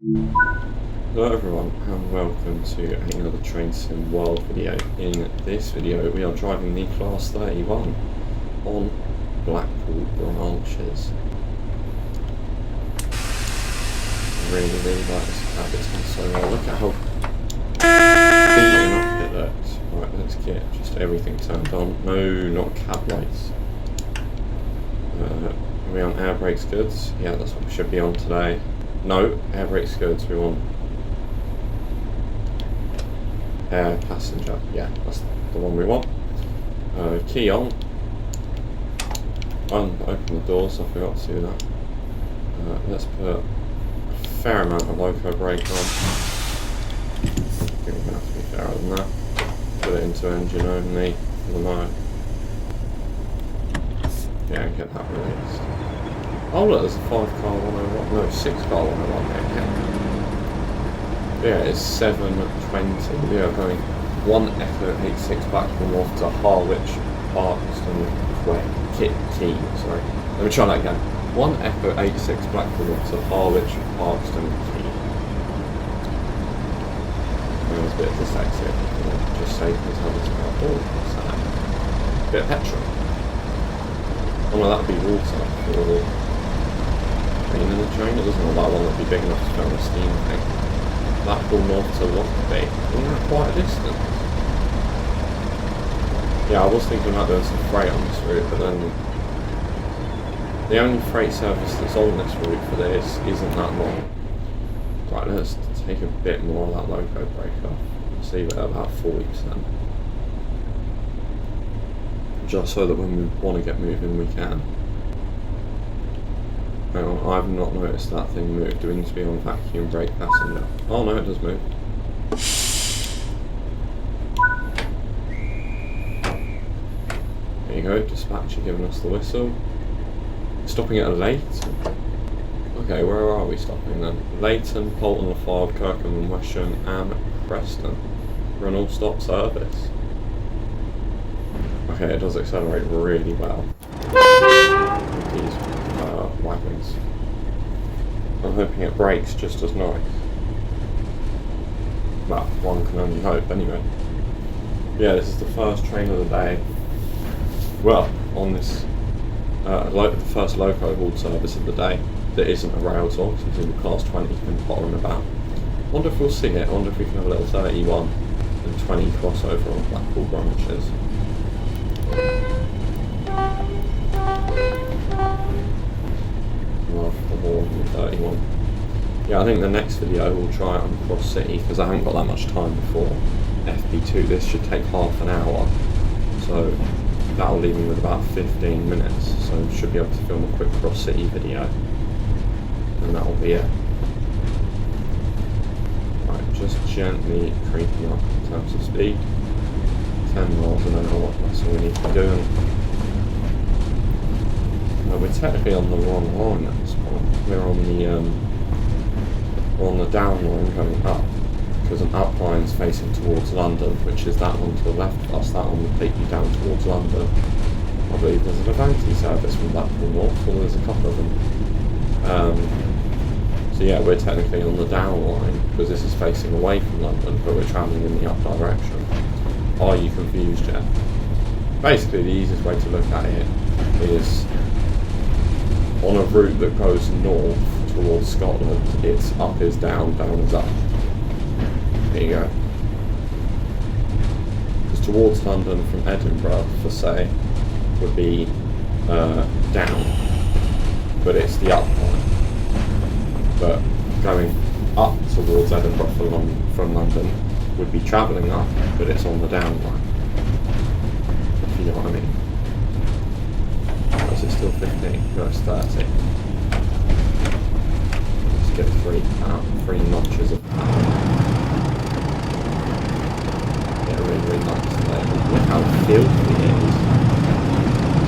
Hello everyone and welcome to another Train Sim World video. In this video we are driving the Class 31 on Blackpool branches. I really like this cab, it's done so well. Look at how beaten up it looks. Right, let's get just everything turned on. No, not cab lights. Are we on air brakes goods? Yeah, that's what we should be on today. No, air brakes goods, we want air passenger. Yeah, that's the one we want. Key on. Open the doors, I forgot to do that. Let's put a fair amount of loco brake on. I think we're going to have to be fairer than that. Put it into engine only for the moment. Yeah, and get that released. Oh look, there's a 5 car 101, no 6 car 101 here. Yeah, it's 7:20. We are going 1 Echo 86 Blackpool north to Harwich, Parkston, Quay, sorry. Let me try that again. 1 Echo 86 Blackpool north to Harwich, Parkston, Quay. There's a bit of dyslexia. Just say because how it's about. Oh, what's that? A bit of petrol. Oh no, that would be water for in the train. It doesn't look like one that would be big enough to film a steam thing. Blackpool north to Lockby. Isn't that quite a distance? Yeah, I was thinking about doing some freight on this route, but then the only freight service that's on this route for this isn't that long. Right, let's take a bit more of that loco brake off. Let's leave it at about 40%. Just so that when we want to get moving we can. Hang on, I've not noticed that thing move. Do we need to be on vacuum brake passenger? Oh no, it does move. There you go, dispatcher giving us the whistle. Stopping at a Leighton. Okay, where are we stopping then? Leighton, Polton, Lafard, Kirkham, Wesham, and Preston. We're an all-stop service. Okay, it does accelerate really well. These wagons. I'm hoping it brakes just as nice. Well, one can only hope anyway. Yeah, this is the first train of the day. Well, on this, the first loco hauled service of the day that isn't a rail talk, so it's in the Class 20 has been pottering about. Wonder if we'll see it, I wonder if we can have a little 31 and 20 crossover on Blackpool branches. Or 31. Yeah, I think the next video we'll try it on Cross City because I haven't got that much time before FP2. This should take half an hour, so that'll leave me with about 15 minutes. So should be able to film a quick Cross City video, and that'll be it. Right, just gently creeping up in terms of speed. 10 miles an hour. That's all we need to be doing. We're technically on the wrong line at this point. We're on the down line going up, because an up line's facing towards London, which is that one to the left of us. That one will take you down towards London. I believe there's an Avanti service from Blackpool North, or there's a couple of them. So yeah, we're technically on the down line, because this is facing away from London, but we're travelling in the up direction. Are you confused yet? Basically, the easiest way to look at it is on a route that goes north towards Scotland, it's up is down, down is up. There you go. Because towards London from Edinburgh, for say, would be down, but it's the up line. But going up towards Edinburgh from London would be travelling up, but it's on the down line. If you know what I mean. Is it still 15? No, it's 30. Let's get 3 notches of power. Yeah, really nice there. Look how filthy it is.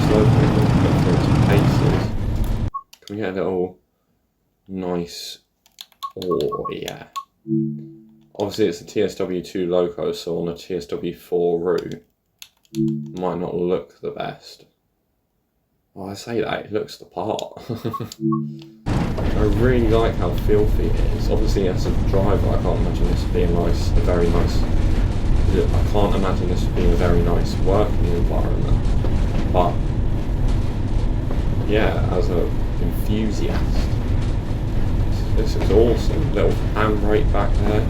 Slow through some paces. Can we get a little nice... Oh, yeah. Obviously it's a TSW2 loco, so on a TSW4 route, might not look the best. Oh, I say that, it looks the part. I really like how filthy it is. Obviously, as a driver, I can't imagine this being nice, I can't imagine this being a very nice working environment. But yeah, as an enthusiast, this is awesome. Little handbrake back there.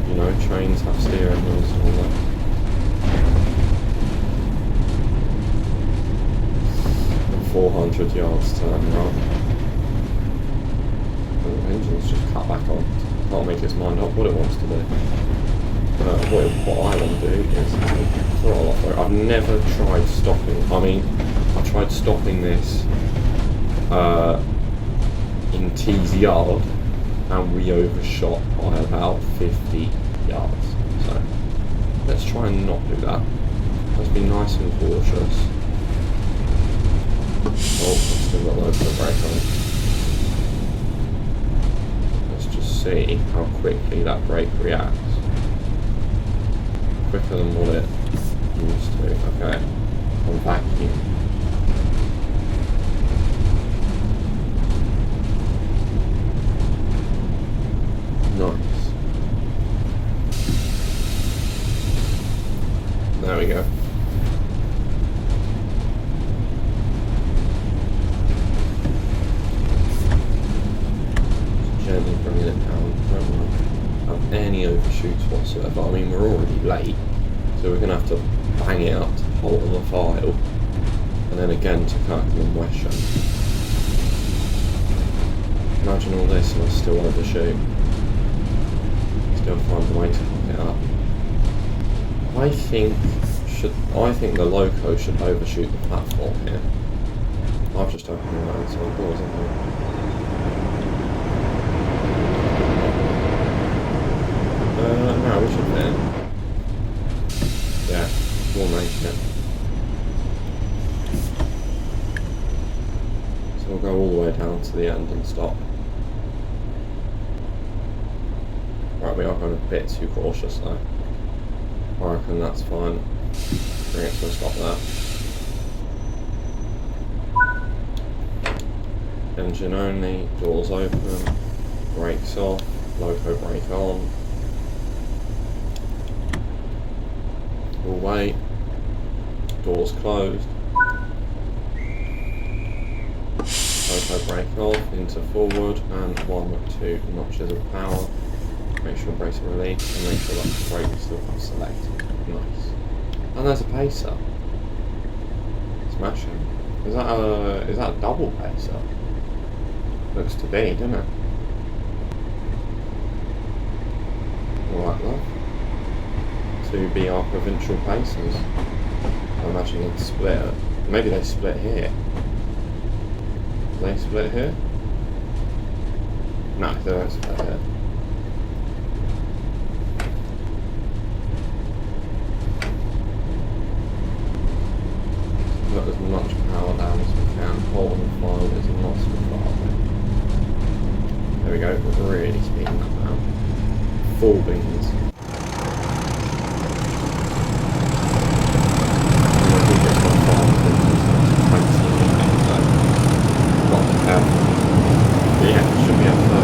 You know, trains have steering wheels and all that. 400 yards turn right. The engine's just cut back on. Can't make its mind up what it wants to do. What I want to do is throttle off. I've never tried stopping. I mean, I tried stopping this in T's yard, and we overshot by about 50 yards. So let's try and not do that. Let's be nice and cautious. Oh, I've still got loads of brake on. Let's just see how quickly that brake reacts. Quicker than what it used to. Okay, on vacuum. Nice. There we go. Gently bringing it down. Don't want to have any overshoots whatsoever. I mean, we're already late, so we're going to have to bang it up to Holt on the File, and then again to Kirkham and Wesham. Imagine all this and I still overshoot. Still find a way to fuck it up. I think the loco should overshoot the platform here. I've just opened my own side doors, haven't I? No, we should be. Yeah, we'll make it. So we'll go all the way down to the end and stop. Right, we are going a bit too cautious though. I reckon that's fine. Bring it to a stop there. Engine only, doors open, brakes off, loco brake on. We'll wait, doors closed. Loco brake off, into forward, and 1 or 2 notches of power. Make sure brakes are released, and make sure that the brake is still selected. Nice. And there's a pacer. Smashing. Is that a double pacer? Looks to be, doesn't it? Alright, love. To be our provincial pacers. I imagine they'd split. Maybe they split here. Do they split here? No, they don't split here. Put as much power down as we can. Hold on the file is not so far away. There we go, we're really speeding up now. Full beans. Yeah, it should be up to 8.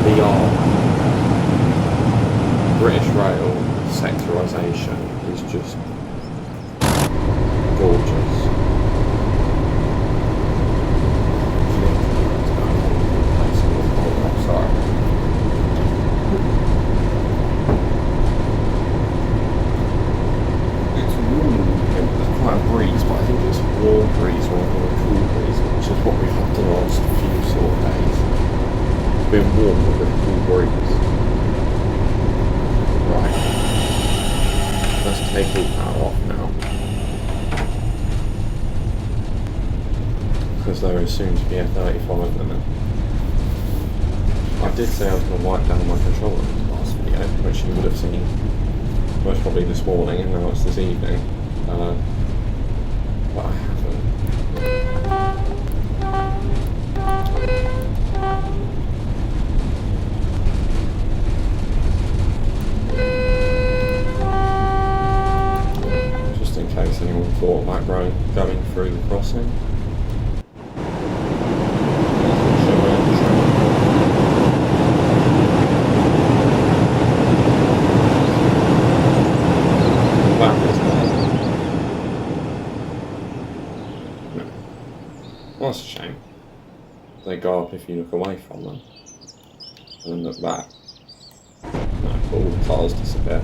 VR. British Rail sectorisation is just gorgeous. Sorry. It's warm. There's quite a breeze, but I think it's a warm breeze rather than a cool breeze, which is what we've had the last few sort of days. It's been warm with a cool breeze. Right, let's take all power off now, because there is soon to be a 35 limit. I did say I was going to wipe down my controller in the last video, which you would have seen most probably this morning, and now it's this evening, but I haven't. Just in case anyone thought about going through the crossing. Well, that's a shame. They go up if you look away from them. And then look back. No, all the cars disappear.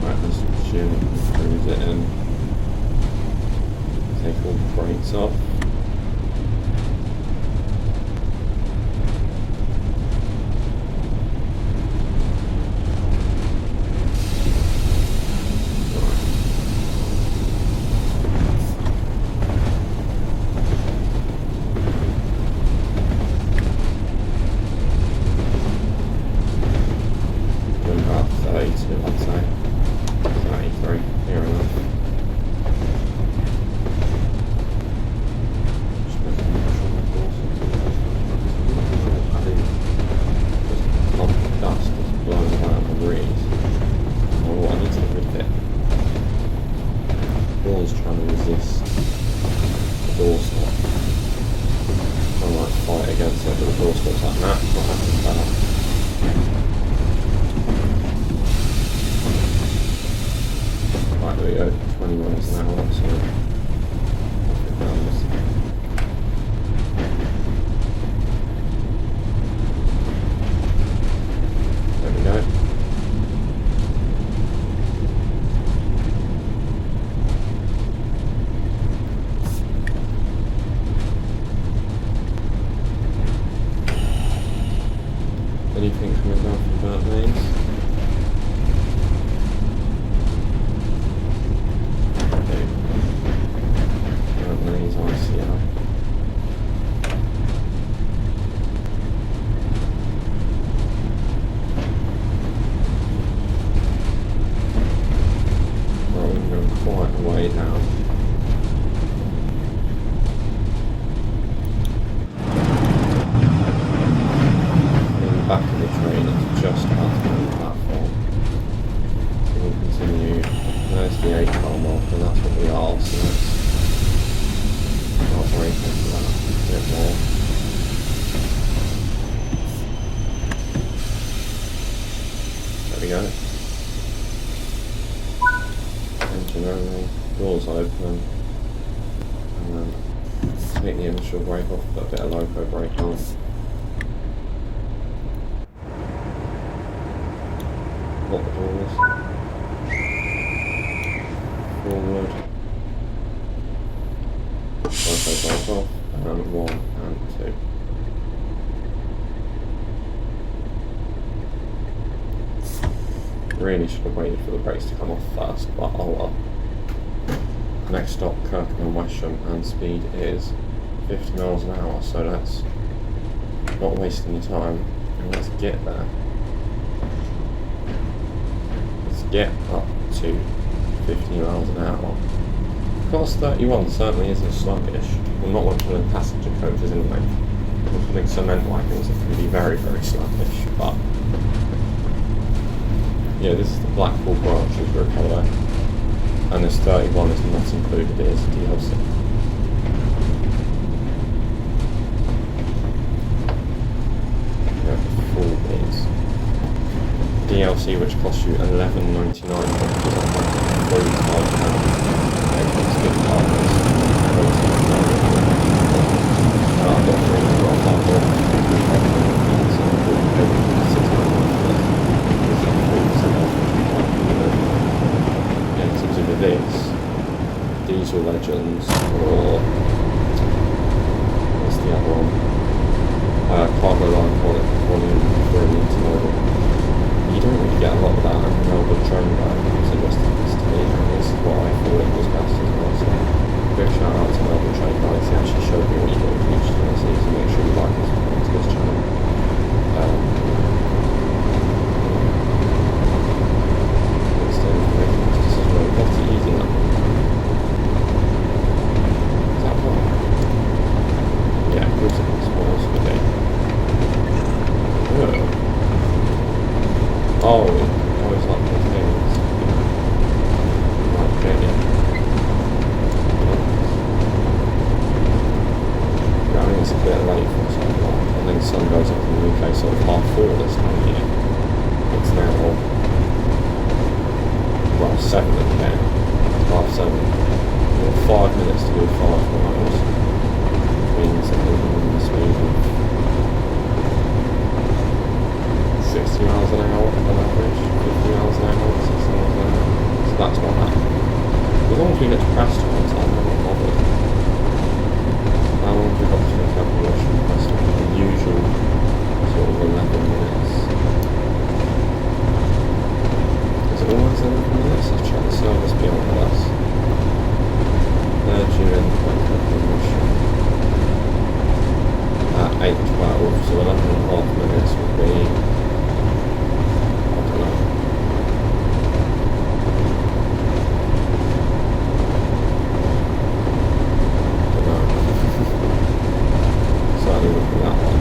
Right, let's assume cruise it in. Take all the brakes off. Anything coming down from Burnt Lanes? Okay. Burnt Lanes ICL. Well, we're going quite a way down. Back of the train is just about to go on the platform. So we'll continue. There's the 8-mile mark, and that's what we are, so let's not break into that a bit more. There we go. Engine only, doors open, and then take the initial brake off, put a bit of loco brake on. Lock the doors. Forward. Both those lights off. And 1 and 2. Really should have waited for the brakes to come off first, but oh well. Next stop, Kirkham and Wesham, and speed is 50 miles an hour, so that's not wasting your time. And let's get there. Get up to 50 miles an hour. Class 31 certainly isn't sluggish. Well, not when pulling passenger coaches anyway. When pulling cement wagons it can be very, very sluggish, but yeah, this is the Blackpool branch of Route Hollow, and this 31 is not included, it is DLC. Full bits. DLC, which costs you $11.99 for free cars now. It's good partners. I've got 3 it's either this, Diesel Legends, or what's the other one? Cargo Line Volume 3 Intermodal. You don't really get a lot of that in Melbourne train because it was this stage, and this is what I thought it was best as well. So big shout out to Melbourne train guys. He actually showed me what you got to each channel, so make sure you like this one to this channel. This is really got it easy now. Is that one? Yeah, of course it is. What else would it be? Oh, it goes like the things. Right, get it. Yeah, I think it's a bit late for something like that. I think the sun goes up in the UK sort of 4:30 this time of year. It's now, well, 7 at the end. 7:30. We've got 5 minutes to do 5 miles. Which means that we're moving the speed of 60 miles an hour on average, 50 miles an hour, 60 miles an hour. So that's not bad. As long as we get to Preston on time, I'm not bothered. How long have we got to make calculation from Preston? The usual sort of 11 minutes. Is it always 11 minutes? Let's check the service beyond us. They're due in at 8:12, so 11.5 minutes would be, I don't know. Certainly wouldn't be that long.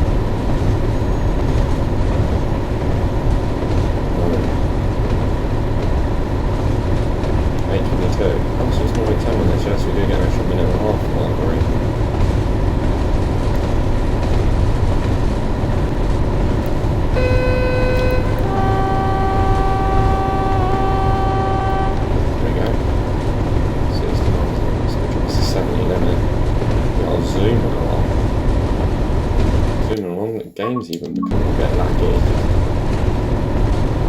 No. 8:22. Oh, so it's normally 10 minutes, yes, we do get an extra minute and a half for that, right? Game's even become a bit laggy.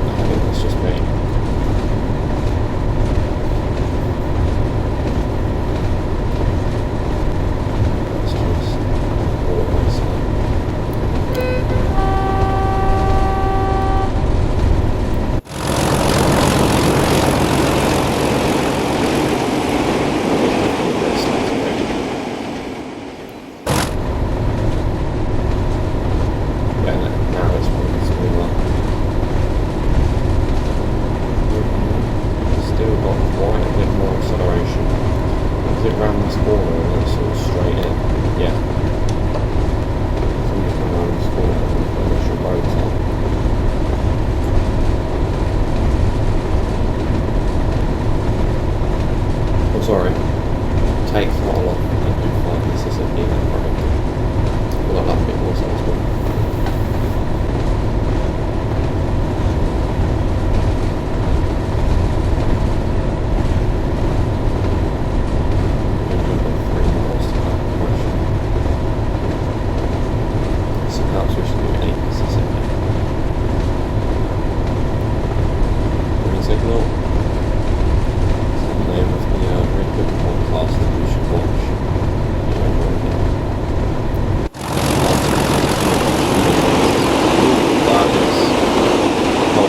I think that's just me. Let's just organise sorry, take throttle off and do 5 Mississippi and then brake. Well, I'll have a bit more sensible. So perhaps we should do 8 Mississippi. Green signal. Name of the very good podcast that you should watch. That is how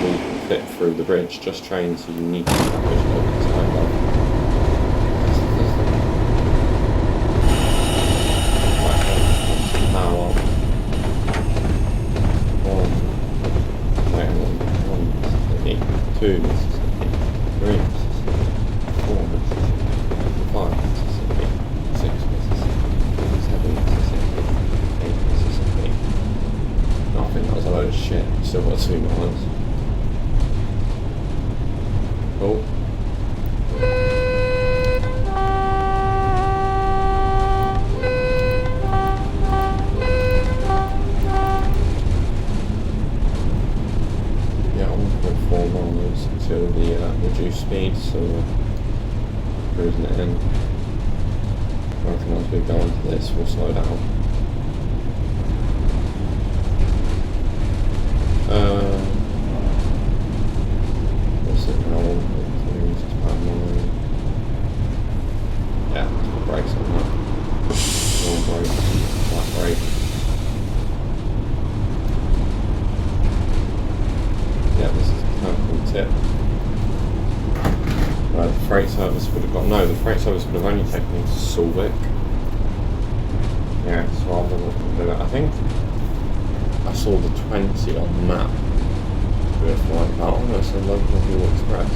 we fit through the bridge. Just trains so you need to that bridge over the time. Power. One, Mississippi. 2 Mississippi. 3 Mississippi. 4 Mississippi, 5 Mississippi, 6 Mississippi, 7 Mississippi, 8 Mississippi. No, I think that was a load of shit. Still got 2 miles. Cool. Yeah, 1.4 miles until the reduced speed, so cruising it in. I reckon as we go into this, we'll slow down. What's it now? 1.3, yeah, put brakes on that. Normal brake, flat brake. Yeah, this is a helpful tip. The freight service would have got, no, the freight service would have only taken me to Sulwick. Yeah, so I'll do that. I think I saw the 20 on the map with like that one, that's a local View Express.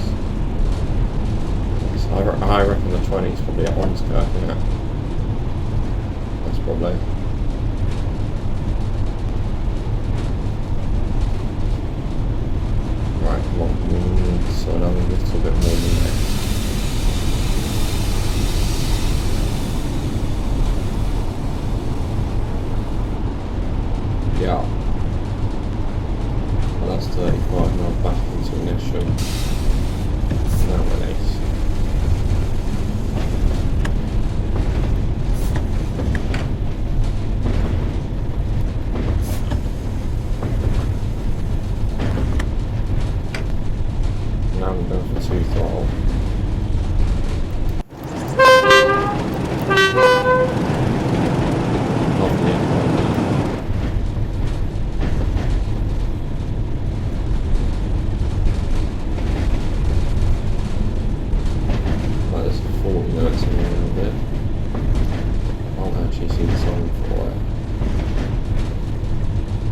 So I reckon the 20 is probably at Onskirk, isn't it? That's probably. Yeah. Well, that's 35 now back into ignition. Now release. Now I'm going for 2 throttle.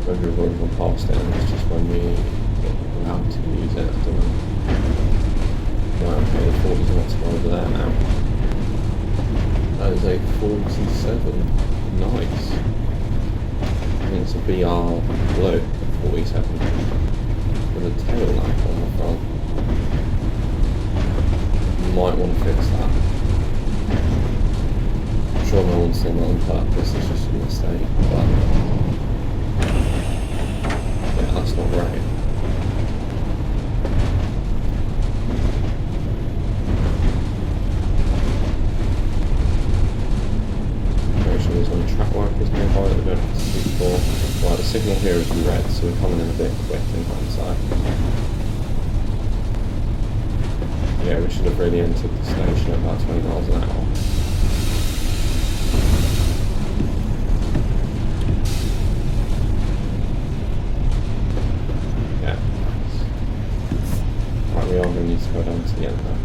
Maybe we've already gone past it and it's just when we get allowed to use it, I don't know. Right, okay, the 40's not over there now. That is a 47. Nice. I think it's a BR blue, 47. With a tail lamp on the front. Might want to fix that. I'm sure no one's done that on purpose, it's just a mistake, but yeah, that's not right. Make sure there's no track workers nearby that we don't have to speak for. Right, the signal here is red, so we're coming in a bit quick in hindsight. Yeah, we should have really entered the station at about 20 miles an hour. Yeah. Right, we are going to need to go down to the end there.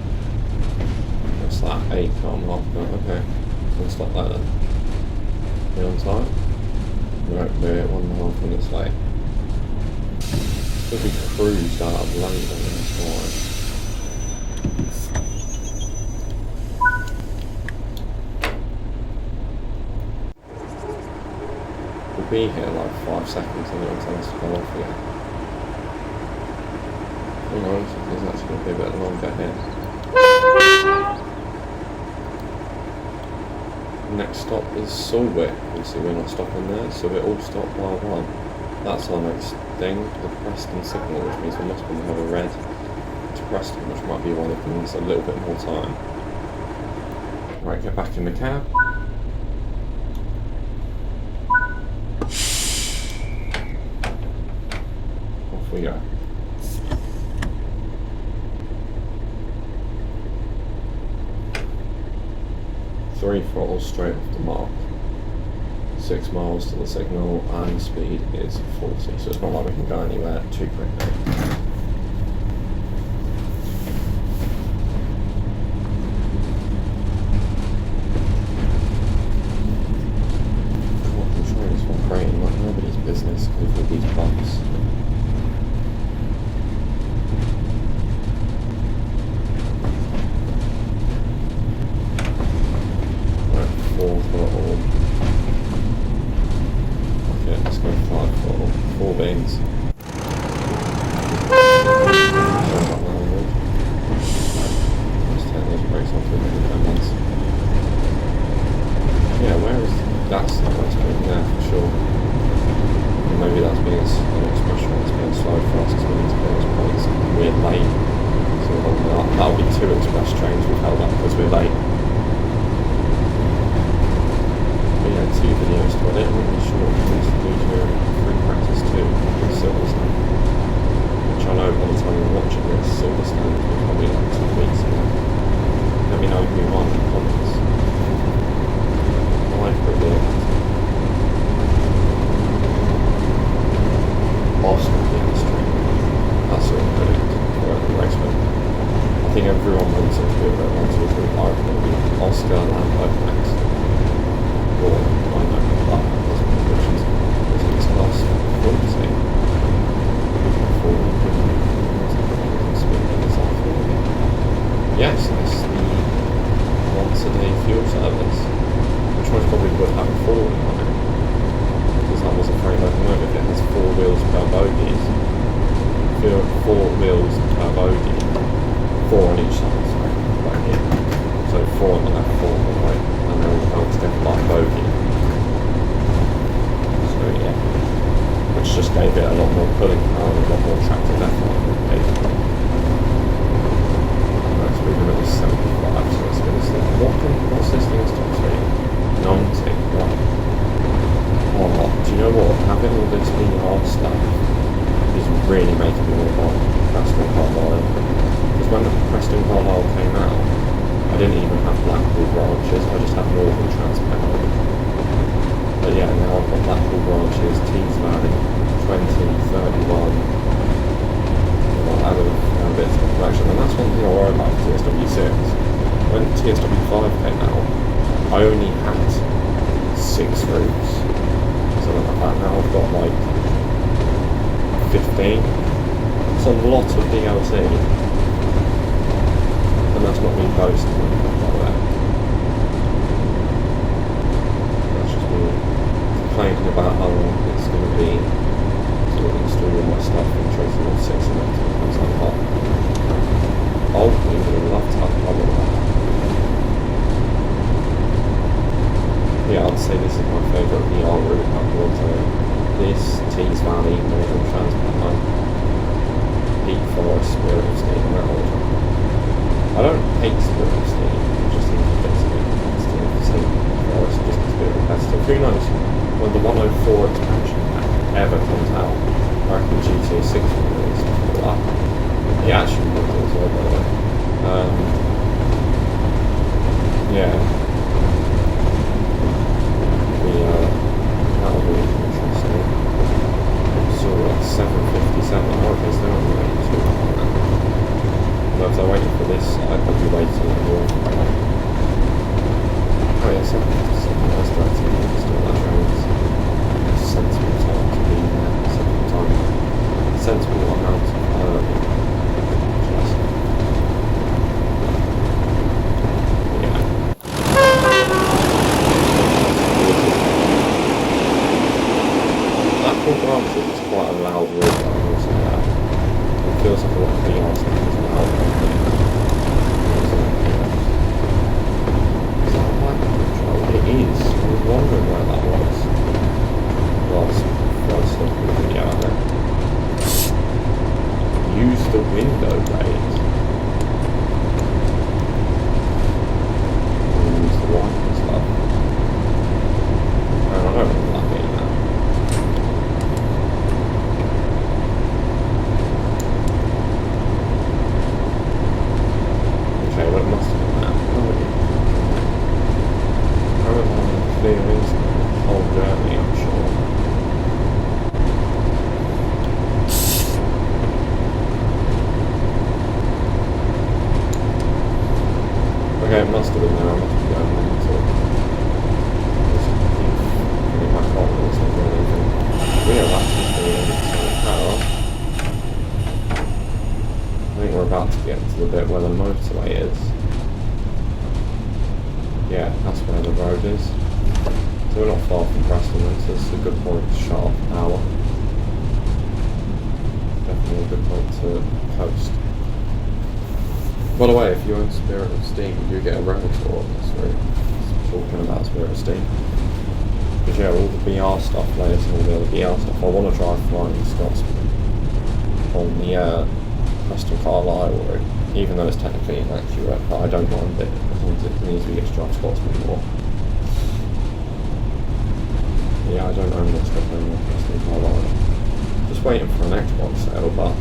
What's that? 8 car mark. Oh, okay. We'll stop that then. We on time? Right, we're 1.5 minutes late. Could be cruised out of lane on this one. We'll be here like 5 seconds and it'll tell us to go off again. Who knows, there's actually going to be a bit longer here. Next stop is Sulwick. You see we're not stopping there, so we're all stopped by 1. That's our next thing, the Parkston signal, which means we must have a red to Preston, which might be why they've given us a little bit more time. Right, get back in the cab. Off we go. 3 throttles straight off the mark. 6 miles to the signal and speed is 40, so it's not like we can go anywhere too quickly. Insurance for operating like nobody's business with these bumps. Right, 4 throttle. Okay, let's go 5 throttle. 4 beans. Let's turn those brakes off in 10 minutes. Yeah, where is that's the question there for sure. And maybe that's being an expression that's being slowed for us because we need to get those points. We're late. So we're holding up. That'll be 2 express trains we've held up because we're late. But yeah, 2 videos to edit. I'm really sure what we need to do during free practice 2 with Silverstone. Which I know by the time you're watching this, Silverstone was probably like 2 weeks ago. Let me know who you are in the comments. I predict Oscar being the stream. That's what I predict for the race win. I think everyone wants it to be a bit 1, 2, 3, 5. It'll be Oscar, Lambo next. Or I know that doesn't just gave it a lot more pulling power, a lot more tractive effort. Let's move it to 75, so let's get this thing. What's this thing's top speed? 90, right. Oh, do you know what? Having all this VR stuff is really making me want to buy Preston Carlisle. Because when Preston Carlisle came out, I didn't even have Blackpool branches, I just had Northern Transparent. But yeah, now I've got Blackpool branches, Tees Valley, 20, 31. I've added a bit of collection, and that's one thing I worry about with TSW6. When TSW5 came out, I only had 6 routes. Something like that. Now I've got like 15. It's a lot of DLC. And that's not me boasting or anything like that. That's just me complaining about how long it's going to be to install all my stuff and tracing all 6 and everything comes on hot. Ultimately, I would love to have a problem with that. Yeah, I'd say this is my favourite VR route up onto this, Tees Valley, Northern Transparent, Peak Forest, Spirit of Steam, and that order. I don't hate Spirit of Steam, I just think it gets a bit competitive. Steam Forest just gets a bit repetitive. Who knows, when the 104 expansion pack ever comes out, I reckon GTA 6 will be released before that. It actually looked as well, by the way. Yeah. That'll be interesting. So like 757, okay, so they're not waiting too long on that. But if they're waiting for this, I'd probably wait till more. Oh yeah, 757, that's 13 minutes to all that trains. Sensible time to be there, sensible time. Sensible amount of it's quite a loud route, but I will say that. It feels like a lot of VR stuff is loud. Is that a light control? It is. I was wondering where that was. Last first look at the video there. Use the window raise. Use the light and stuff. I don't know. Okay, it must have been there, I must be going into it. Getting back on, it's not doing anything. We are actually doing power. I think we're about to get to the bit where the motorway is. Yeah, that's where the road is. So we're not far from Parkston, so it's a good point to shut off power. Definitely a good point to post. By the way, if you own Spirit of Steam, you do get a rental on this route. Talking about Spirit of Steam. Because yeah, all the VR stuff, layers and all the other VR stuff, I want to try Flying Scotsman on the Preston Carlisle route, even though it's technically inaccurate, but I don't mind it, as long as it needs to get to drive Scotsman more. Yeah, I don't own this stuff anymore, Preston Carlisle. Just waiting for an Xbox sale, but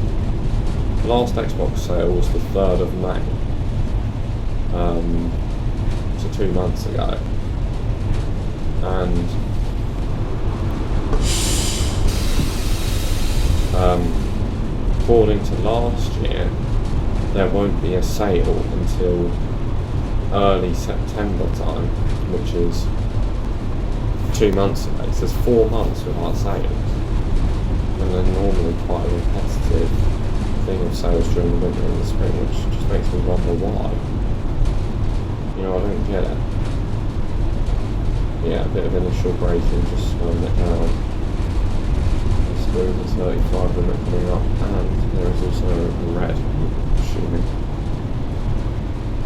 the last Xbox sale was the 3rd of May, so 2 months ago, and according to last year, there won't be a sale until early September time, which is 2 months away, so there's 4 months without sales, and they're normally quite a repetitive thing of sales during the winter and the spring, which just makes me wonder why. You know, I don't get it. Yeah, a bit of initial braking, just slowing it down. Smooth and 35 limit coming up, and there is also red, I'm assuming.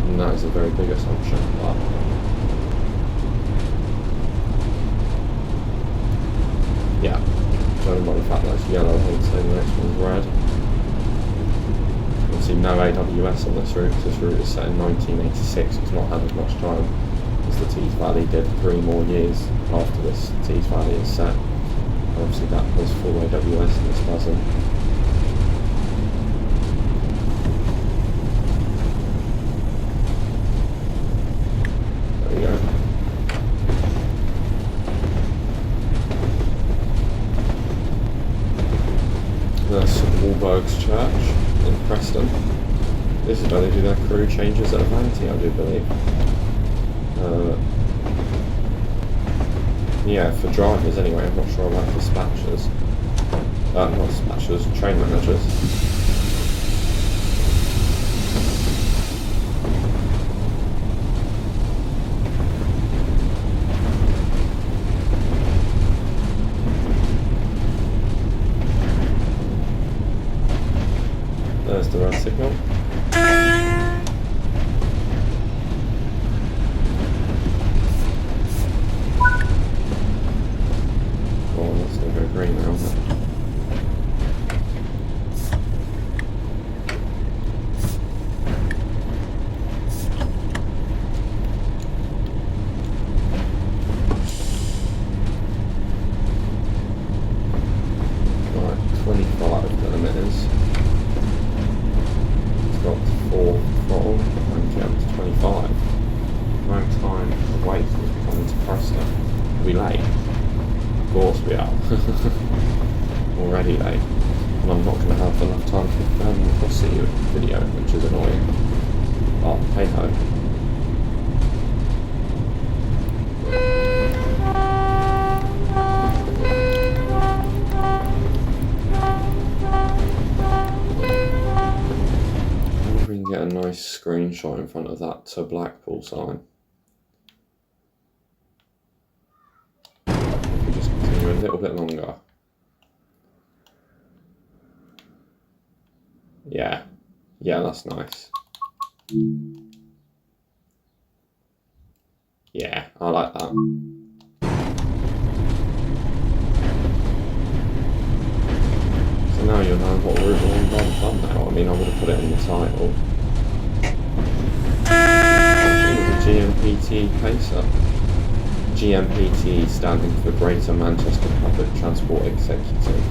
And that is a very big assumption, but yeah. So judging by the fact that it's yellow, I would say the next one's red. Obviously no AWS on this route, because this route is set in 1986, it's not had as much time as the Tees Valley did. 3 more years after this Tees Valley is set. And obviously that was full AWS and this doesn't. There we go. There's St Walburg's Church in Preston. This is where they do their crew changes at Avanti, I do believe. Yeah, for drivers anyway, I'm not sure about dispatchers. Not dispatchers, train managers. There's the red signal. Oh, that's going to go green now, isn't it? Right, 25 millimeters. Got 4 throttle and jump to 25. No time to wait as we come into Parkston. Are we late? Of course we are. Already late. And I'm not going to have enough time to film the cross-city video, which is annoying. Oh, hey ho. Get a nice screenshot in front of that to Blackpool sign. If we just continue a little bit longer. Yeah, that's nice. Yeah, I like that. So now you'll know what route we're on by the thumbnail. I mean, I would have put it in the title. GMPT Pacer. GMPT standing for Greater Manchester Public Transport Executive.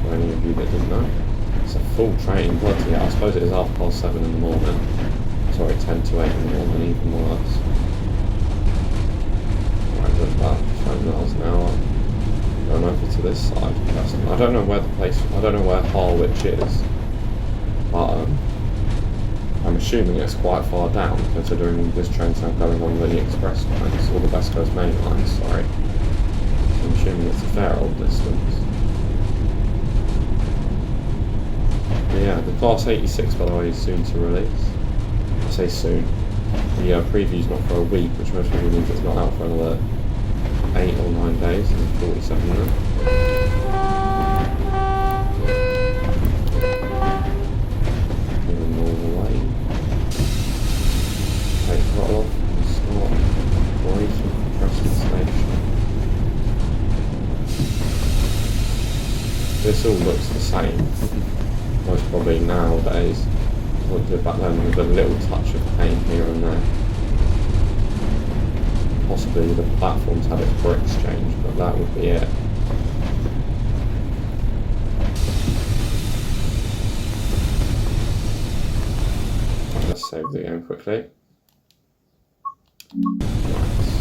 For any of you that didn't know. It's a full train, bloody hell. I suppose it is 7:30 in the morning. Sorry, 10 to 8 in the morning, even worse. Right, look at that, 20 miles an hour. Going over to this side. I don't know where I don't know where Harwich is. But I'm assuming it's quite far down, considering this train's now going on the express lines, or the West Coast main lines, sorry. So I'm assuming it's a fair old distance. But yeah, the Class 86, by the way, is soon to release. I say soon. The preview's not for a week, which most people means it's not out for another 8 or 9 days, and 47 minutes. Take throttle off and start operating from Preston Station. This all looks the same, most probably nowadays. What did back then with a little touch of paint here and there. Possibly the platforms had its bricks changed, but that would be it. Let's save the game quickly. Nice.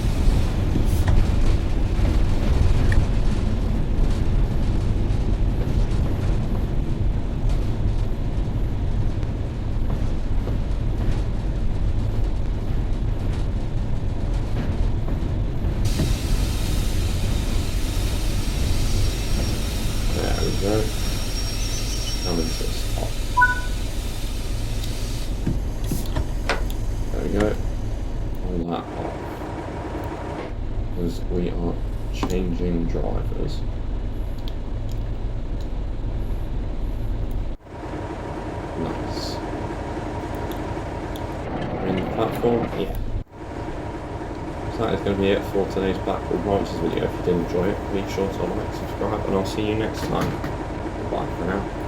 There we go. Come into a spot. There we go. All that off. Because we are changing drivers. Nice. We're in the platform? Yeah. that is going to be it for today's Blackpool branches video. If you did enjoy it, make sure to like, subscribe, and I'll see you next time. Bye for now.